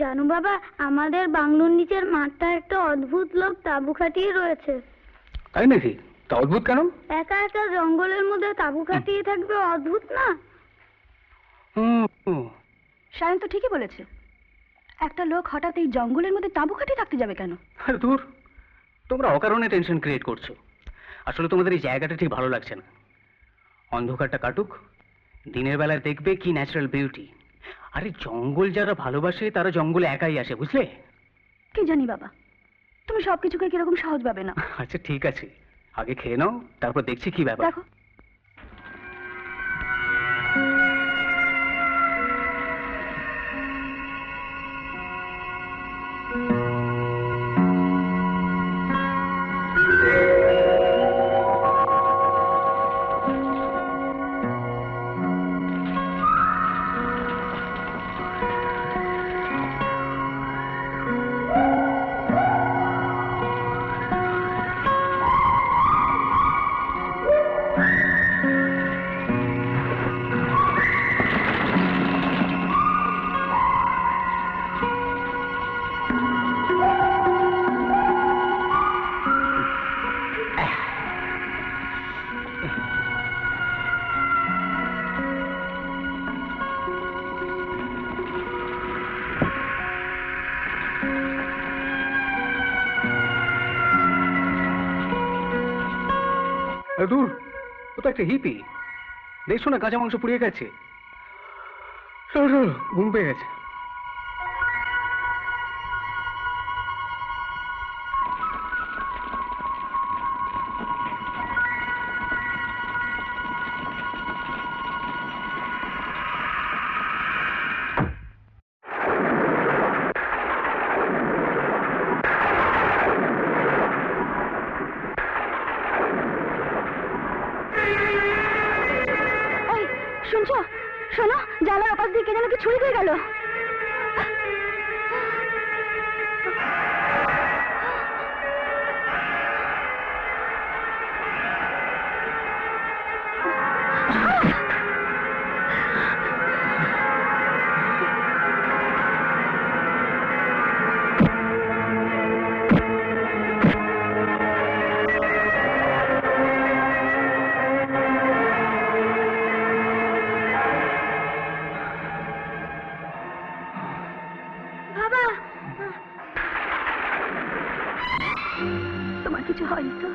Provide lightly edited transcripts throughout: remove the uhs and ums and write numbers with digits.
জানো বাবা, আমাদের বাংলোর নিচের মাঠটা একটা অদ্ভুত লোক তাঁবু খাটিয়ে রয়েছে। তাই নাকি? তা অদ্ভুত কেন? একা একা জঙ্গলের মধ্যে তাঁবু খাটিয়ে থাকবে, অদ্ভুত না? সায়ন তো ঠিকই বলেছে, একটা লোক হঠাৎ এই জঙ্গলের মধ্যে তাঁবু খাটিয়ে থাকতে যাবে কেন? আরে দূর, তোমরা অকারণে টেনশন ক্রিয়েট করছো। আসলে তোমাদের এই জায়গাটা ঠিক ভালো লাগছে না। অন্ধকারটা কাটুক, দিনের বেলায় দেখবে কি ন্যাচারাল বিউটি। আরে জঙ্গল যারা ভালোবাসে তারা জঙ্গলে একাই আসে, বুঝলে? কি জানি বাবা, তুমি সবকিছুকে কিরকম সহজ ভাবে না। আচ্ছা ঠিক আছে, আগে খেয়ে নাও, তারপর দেখছি কি ব্যাপার। দেখো, দূর, ও তো একটা হিপি। দেখছো না কাঁচা মাংস পুড়িয়ে গেছে। ঘুম পেয়ে গেছে। শুনছো? শোনো, জানালার ওপাশ দিয়ে কে যেন কি ছুরি দিয়ে গেল। তোমার কিছু হয়নি তো?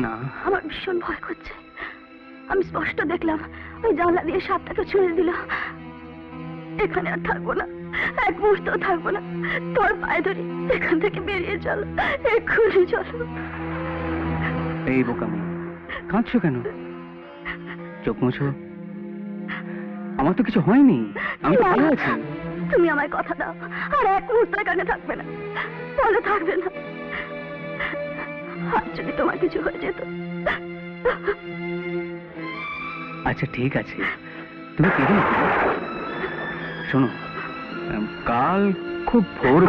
না। আমার ভীষণ ভয় করছে। আমি স্পষ্ট দেখলাম ওই জানলা দিয়ে সাপটাকে ছুঁড়ে দিল। এখানে আর থাকবো না, এক মুহূর্ত থাকবো না। তোর পায়ে ধরি, এখান থেকে বেরিয়ে চলো, এক্ষুনি চলো। এই বোকামি, কাঁদছো কেন? চোখ মুছো। আমার তো কিছু হয়নি, আমি তো ভালো আছি। তুমি আমায় কথা দাও, আর এক মুহূর্ত এখানে থাকবে না। বলো থাকবে না। আর যদি তোমার কিছু হয়ে যেত? আচ্ছা ঠিক আছে, তুমি কেঁদো না। শোনো, কাল খুব ভোর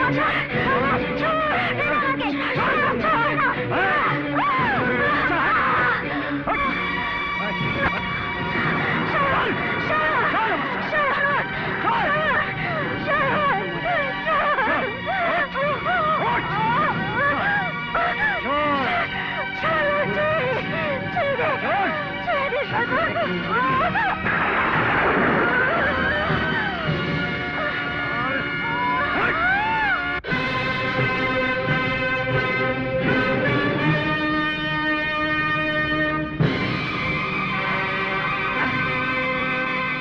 ছেড়ে